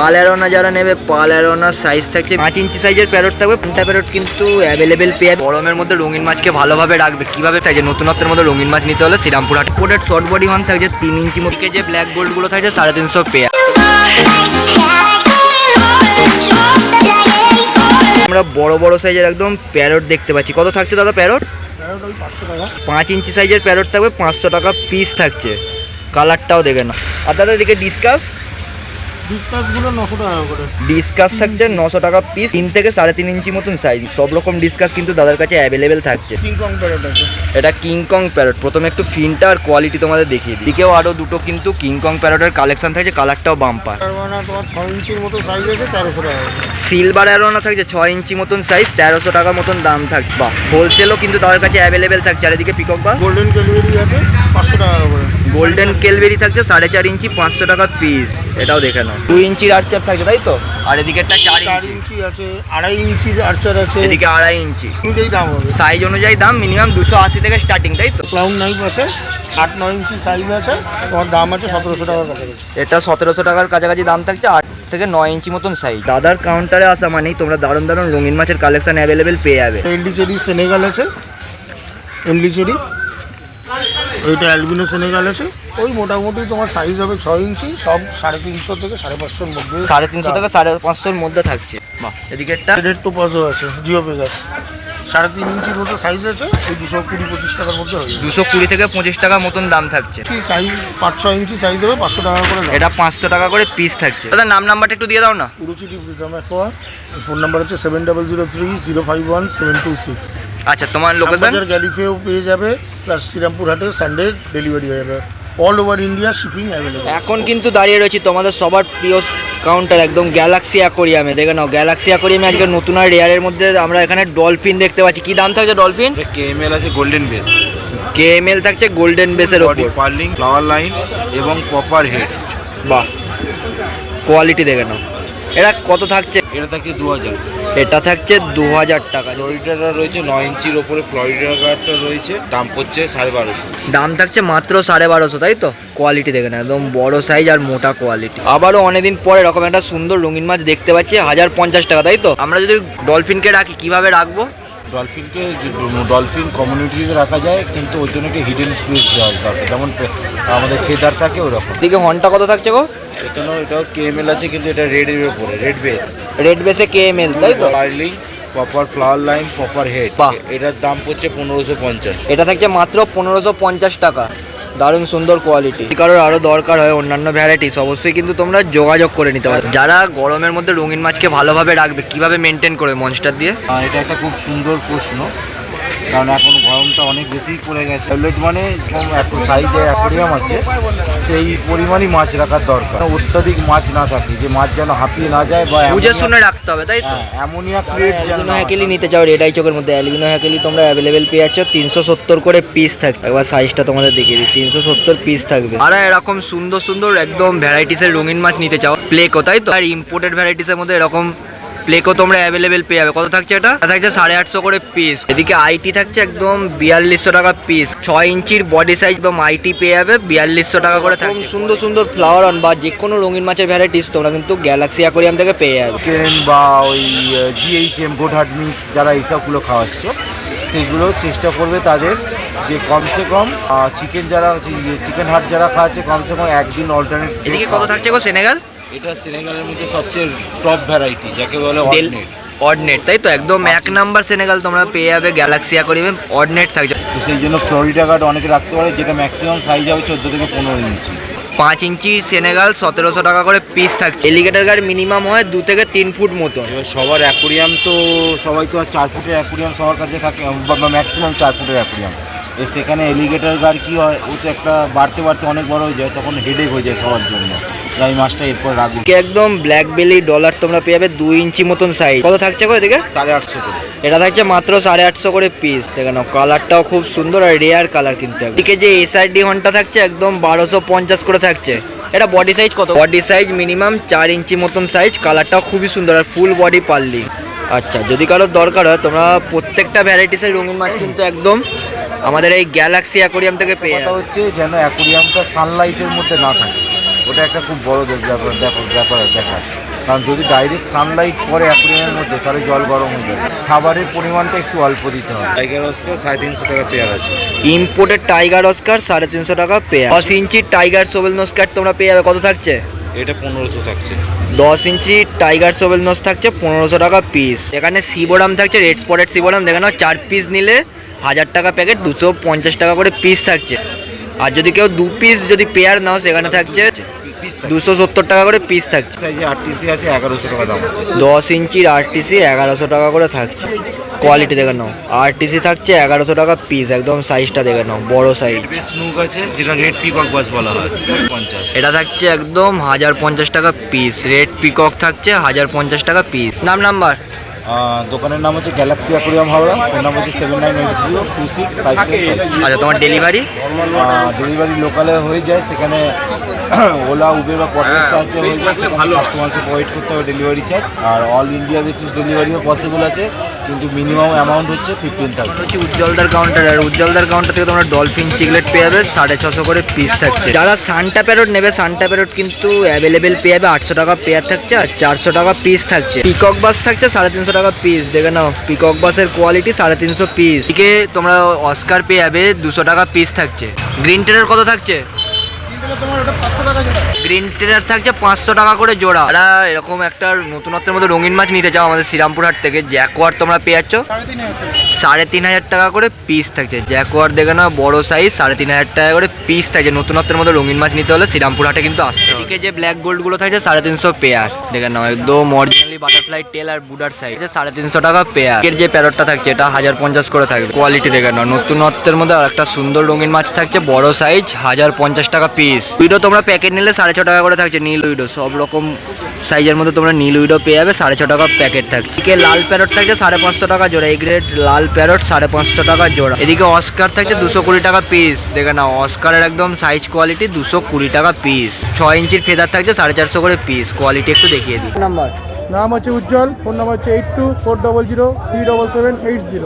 পাল অ্যারোনা যারা নেবে, পাল অ্যারোনার সাইজ থাকছে 5 ইঞ্চি সাইজের প্যারট থাকবে। পান্তা প্যারট কিন্তু অ্যাভেলেবেল পেয়ে যাবে। গরমের মধ্যে রঙিন মাছকে ভালোভাবে রাখবে কিভাবে থাকছে, নতুনত্বের মধ্যে রঙিন মাছ নিতে হলে শ্রীরামপুর হাট। কোটেড শর্ট বডি ওয়ান থাকছে 3 ইঞ্চি মধ্যে, যে ব্ল্যাক গোল্ড গুলো থাকছে 350 পেয়ার। আমরা বড় বড় সাইজের একদম প্যারট দেখতে পাচ্ছি। কত থাকছে দাদা প্যারট? 5 ইঞ্চি সাইজের প্যারট থাকবে 500 টাকা পিস থাকছে। কালারটাও দেখে না। আর দাদা এদিকে ডিসকাসগুলো 900 টাকা করে। ডিসকাস থাকছে 900 টাকা পিস, 3 থেকে 3.5 ইঞ্চি মতন সাইজ। সব রকম ডিসকাস কিন্তু দাদার কাছে অ্যাভেলেবেল থাকছে। কিংকং প্যারট আছে, এটা কিংকং প্যারট। প্রথমে একটু ফিনটা আর কোয়ালিটি তোমাদের দেখিয়ে দিই। এদিকেও আরও দুটো কিন্তু কিংকং প্যারটের কালেকশন থাকছে, কালারটাও বাম্পার। মানে তোমার 6 ইঞ্চির মতো সাইজ আছে, 1300 টাকা। সিলভার অ্যারোনা থাকছে 6 ইঞ্চি মতন সাইজ, 1300 টাকা মতন দাম থাকবে। বা হোলসেলও কিন্তু তাদের কাছে অ্যাভেলেবেল থাকছে। আর এদিকে পিকক বা গোল্ডেন ক্যালবেরি আছে 500 টাকা করে। গোল্ডেন কেলবেরি থাকছে 4.5 ইঞ্চি 500 টাকা পিস। এটাও দেখে নাও। 2 ইঞ্চির আর্চার থাকছে তাই তো? আর এদিকে একটা 4 ইঞ্চি আছে, 2.5 ইঞ্চির আর্চার আছে, এদিকে 2.5 ইঞ্চি। অনুযায়ী দাম হবে, সাইজ অনুযায়ী দাম মিনিমাম 280 থেকে স্টার্টিং তাই তো? ক্লাউন নাইফ আছে 8-9 ইঞ্চি সাইজ আছে, তোমার দাম আছে 1700 টাকার কাছাকাছি। এটা 1700 টাকার কাছাকাছি দাম থাকছে, 8 থেকে 9 ইঞ্চি মতন সাইজ। দাদার কাউন্টারে আসা মানেই তোমরা দারুণ দারুণ রঙিন মাছের কালেকশন অ্যাভেলেবেল পেয়ে যাবে। এলডি চেরি সেনেগাল আছে, এলডি চেরি, ওইটা অ্যালবিনো সেনেগাল আছে। ওই মোটামুটি তোমার সাইজ হবে 6 ইঞ্চি, সব 350 থেকে 550 মধ্যে, 350 থেকে 550 মধ্যে থাকছে। বাহ, এদিকে একটা রেড টোপাজও আছে, জিও পেগাস 3.5 ইঞ্চির মতো সাইজ আছে, ওই 220-25 টাকার মধ্যে হয়ে যাবে। 220 থেকে 25 টাকা মতন দাম থাকছে। সাইজ 5-6 ইঞ্চি সাইজ হবে 500 টাকা করে দাম। এটা 500 টাকা করে পিস থাকছে। দাদা নাম্বারটা একটু দিয়ে দাও না। পুরুচিটি প্রীতম একোয়া, ফোন নাম্বার হচ্ছে 7003-051-726। আচ্ছা, তোমার লোকেশন? গ্যালিফেও পেয়ে যাবে, প্লাস শ্রীরামপুর হাটে সানডে ডেলিভারি হয়ে যাবে। All over India shipping available. এখন কিন্তু দাঁড়িয়ে রয়েছি তোমাদের সবার প্রিয় কাউন্টার একদম গ্যালাক্সি অ্যাকোরিয়ামে। দেখে নাও, গ্যালাক্সি অ্যাকোরিয়ামে আজকে নতুন আর রেয়ারের মধ্যে আমরা এখানে ডলফিন দেখতে পাচ্ছি। কি দাম থাকছে ডলফিন? কেএমএল আছে গোল্ডেন বেস, কেএমএল থাকছে গোল্ডেন বেসের বডি ওপর, পার্লিং, ফ্লাওয়ার লাইন এবং কপার হেড। বাহ, কোয়ালিটি দেখে নাও। এটা কত থাকছে? এটা থাকছে 2000। এটা থাকছে 2000 টাকা। ফ্লোরিডাটা রয়েছে 9 ইঞ্চির ওপরে, ফ্লোরিডা গার্ডটা রয়েছে, দাম পড়ছে 1250। দাম থাকছে মাত্র 1250 তাই তো? কোয়ালিটি দেখে না, একদম বড় সাইজ আর মোটা কোয়ালিটি। আবারও অনেকদিন পরে এরকম একটা সুন্দর রঙিন মাছ দেখতে পাচ্ছি, 1050 টাকা তাই তো? আমরা যদি ডলফিনকে রাখি কিভাবে রাখবো? ডলফিনকে ডলফিন কমিউনিটিতে রাখা যায়, কিন্তু ওই জন্য একটা হিডেন স্পেস দেওয়া দরকার, যেমন আমাদের ফেদার থাকে ওরকম। এদিকে হর্নটা কত থাকছে গো? এটাও কেএমএল আছে, কিন্তু এটা রেডের উপরে, রেড বেস, রেড বেসে কেএমএল তাই তো? Purlin, copper flower line, copper head. বাহ। এটার দাম পড়ছে 1550। এটা থাকছে মাত্র 1550 টাকা। দারুণ সুন্দর কোয়ালিটি। কারোর আরও দরকার হয় অন্যান্য ভ্যারাইটিস, অবশ্যই কিন্তু তোমরা যোগাযোগ করে নিতে পারো। যারা গরমের মধ্যে রঙিন মাছকে ভালোভাবে রাখবে কিভাবে মেনটেন করে মনস্টার দিয়ে? এটা একটা খুব সুন্দর প্রশ্ন, কারণ এখন গরমটা অনেক বেশি পড়ে গেছে। টয়লেট মানে এত সাইজে অ্যাকোরিয়াম আছে, সেই পরিমাণই মাছ রাখার দরকার। অত্যাধিক মাছ না থাকে, যে মাছ যেন হাঁপিয়ে না যায়, বা বুঝে শুনে রাখতে হবে তাই তো? অ্যামোনিয়া ক্রিয়েট যেন অ্যালবিনো হ্যাকেলি নিতে চাও রেড আই চোখের মধ্যে, অ্যালবিনো হ্যাকেলি তোমরা অ্যাভেলেবেল পেয়ে যাচ্ছ। 370 করে পিস থাকবে। একবার সাইজটা তোমাদের দেখিয়ে দিই, 370 পিস থাকবে। আর এরকম সুন্দর সুন্দর একদম ভ্যারাইটিসের রঙিন মাছ নিতে চাও, প্লেকো তাই তো? আর ইম্পোর্টেড ভ্যারাইটিসের মধ্যে এরকম প্লেকো তোমরা অ্যাভেলেবেল পেয়ে যাবে। কত থাকছে এটা? থাকছে 850 করে পিস। এদিকে আইটি থাকছে একদম 4200 টাকা পিস। 6 ইঞ্চির বডি সাইজ একদম আইটি পেয়ে যাবে 4200 টাকা করে থাকছে। সুন্দর সুন্দর ফ্লাওয়ার অন বা যে কোনো রঙিন মাছের ভ্যারাইটিস তোমরা কিন্তু গ্যালাক্সি অ্যাকোরিয়াম থেকে পেয়ে যাবে। কেন বা ওই জিএইচএম গোডহার্ট মিক্স যারা এইসবগুলো খাওয়াচ্ছ, সেইগুলো চেষ্টা করবে তাদের যে কমসে কম চিকেন যারা চিকেন হাট যারা খাওয়াচ্ছে কমসে কম একদিন অল্টারনেট। এদিকে কত থাকছে গো সেনেগাল? এটা সেনেগালের মধ্যে সবচেয়ে টপ ভ্যারাইটি, যাকে বলে অর্ডিনেট। অর্ডিনেট তাই তো? একদম 1 নাম্বার সেনেগাল তোমরা পেয়ে যাবে গ্যালাক্সি অ্যাকোরিয়ামে, অর্ডিনেট থাকছে। তো সেই জন্য ফ্লোরিডা গার্ড অনেকে রাখতে পারে, যেটা ম্যাক্সিমাম সাইজ হবে 14 থেকে 15 ইঞ্চি। 5 ইঞ্চি সেনেগাল 1700 টাকা করে পিস থাকছে। এলিগেটর গার্ড মিনিমাম হয় 2 থেকে 3 ফুট মতো। এবার সবার অ্যাকোরিয়াম তো সবাই তো আর 4 ফুটের অ্যাকোরিয়াম সবার কাছে থাকে, বা ম্যাক্সিমাম 4 ফুটের অ্যাকোরিয়াম। সেখানে এলিগেটর গার্ড কী হয়, ও তো একটা বাড়তে বাড়তে অনেক বড় হয়ে যায়, তখন হেডেক হয়ে যায় সবার জন্য। এই মাছটা এরপর রাখবো। একদম ব্ল্যাক বেলি ডলার তোমরা পেয়ে যাবে 2 ইঞ্চি মতন সাইজ। কত থাকছে গো এদিকে? 850 করে। এটা থাকছে মাত্র 850 করে পিস। দেখে নাও, কালারটাও খুব সুন্দর আর রেয়ার কালার কিন্তু। এদিকে যে এসআরডি হর্নটা থাকছে একদম 1250 করে থাকছে। এটা বডি সাইজ কত? বডি সাইজ মিনিমাম 4 ইঞ্চি মতন সাইজ। কালারটাও খুবই সুন্দর আর ফুল বডি পার্লি। আচ্ছা, যদি কারোর দরকার হয় তোমরা প্রত্যেকটা ভ্যারাইটিসের রঙিন মাছ কিন্তু একদম আমাদের এই গ্যালাক্সি অ্যাকোরিয়াম থেকে পেয়ে কথা হচ্ছে যেন অ্যাকোরিয়ামটা সানলাইটের মধ্যে না থাকে, ওটা একটা খুব বড় ব্যাপার দেখা। কারণ যদি ডাইরেক্ট সানলাইট পড়ে অ্যাকুরিয়ামের মধ্যে তাহলে জল গরম হয়ে যাবে। খাবারের পরিমাণটা একটু অল্প দিতে হবে। টাইগার অস্কার 350 টাকা পেয়ার আছে। ইম্পোর্টেড টাইগার অস্কার 350 টাকা পেয়ার। 10 ইঞ্চি টাইগার সোবেল নোজ ক্যাট তোমরা পেয়ে যাবে, কত থাকছে? এটা 1500 থাকছে। 10 ইঞ্চি টাইগার সোবেল নোজ থাকছে 1500 টাকা পিস। এখানে সিবোরাম থাকছে, রেড স্পটেড সিবোরাম, দেখে নাও 4 পিস নিলে 1000 টাকা প্যাকেট, 250 টাকা করে পিস থাকছে। আর যদি কেউ 2 পিস যদি পেয়ার নাও সেখানে থাকছে 270 টাকা করে পিস থাকছে। সাইজে আরটিসি আছে 1100 টাকা দাম আছে। 10 ইঞ্চির আরটিসি 1100 টাকা করে থাকছে। কোয়ালিটি দেখে নাও, আরটিসি থাকছে 1100 টাকা পিস, একদম সাইজটা দেখে নাও, বড় সাইজ। স্নুক আছে যেটা রেড পিকক বাস বলা হয় 50। এটা থাকছে একদম 1050 টাকা পিস। রেড পিকক থাকছে 1050 টাকা পিস। নাম্বার দোকানের নাম হচ্ছে গ্যালাক্সি অ্যাকুরিয়াম হাওড়া। ফোন নাম হচ্ছে 79802657। আচ্ছা, তোমার ডেলিভারি? ডেলিভারি লোকালে হয়ে যায়, সেখানে ওলা উবের বা পটের সাহায্যে হয়ে যায়, সেখানে কাস্টমারকে প্রোভাইড করতে হবে ডেলিভারি চার্জ। আর অল ইন্ডিয়া বেসিস ডেলিভারিও পসিবল আছে, কিন্তু মিনিমাম অ্যামাউন্ট হচ্ছে 15,000। হচ্ছে উজ্জ্বলদার কাউন্টার, আর উজ্জ্বলদার কাউন্টার থেকে তোমরা ডলফিন চিকলেট পেয়ে যাবে 650 করে পিস থাকছে। যারা সান্টা প্যারট নেবে, সান্টা প্যারট কিন্তু অ্যাভেলেবেল পেয়ে যাবে, 800 টাকা পেয়ার থাকছে আর 400 টাকা পিস থাকছে। পিকক বাস থাকছে 350 টাকা পিস, দেখে নাও পিকক বাসের কোয়ালিটি 350 পিস। এদিকে তোমরা অস্কার পেয়ে যাবে 200 টাকা পিস থাকছে। গ্রিন টেরার কত থাকছে? গ্রিন টেরার থাকছে 500 টাকা করে জোড়া। আর এরকম একটা নতুনত্বের মধ্যে রঙিন মাছ নিতে চাও আমাদের শ্রীরামপুরহাট থেকে, জ্যাকোয়ার তোমরা পেয়ে যাচ্ছ 3500 টাকা করে পিস থাকছে। জ্যাকোয়ার দেখে না বড় সাইজ, 3500 টাকা করে পিস থাকছে। নতুনত্বের মধ্যে রঙিন মাছ নিতে হলে শ্রীরামপুরহাটে কিন্তু আসতে হবে। এদিকে যে ব্ল্যাক গোল্ড গুলো থাকছে 350 পেয়ার, দেখে নাও একদম অরিজিনালি বাটারফ্লাই টেল আর বুডার সাইজ, 350 টাকা পেয়ার। এর যে প্যারটটা থাকছে এটা 1050 করে থাকবে। কোয়ালিটি দেখে নাও, নতুনত্বের মধ্যে আর একটা সুন্দর রঙিন মাছ থাকছে বড় সাইজ, 1050 টাকা পিস। উইডো তোমরা প্যাকেট নিলে 650 টাকা করে থাকছে। নীল উইডো সব রকম সাইজের মধ্যে তোমরা নীল উইডো পেয়ে যাবে, 650 টাকা প্যাকেট থাকছে। এদিকে লাল প্যারট থাকছে 550 টাকা জোড়া, এই গ্রেড লাল প্যারট 550 টাকা জোড়া। এদিকে অস্কার থাকছে 220 টাকা পিস, দেখে নাও অস্কারের একদম সাইজ কোয়ালিটি 220 টাকা পিস। 6 ইঞ্চির ফেদার থাকছে 450 করে পিস। কোয়ালিটি একটু দেখিয়ে দিই। নাম্বার নাম হচ্ছে উজ্জ্বল, ফোন নাম্বার হচ্ছে 8240037780।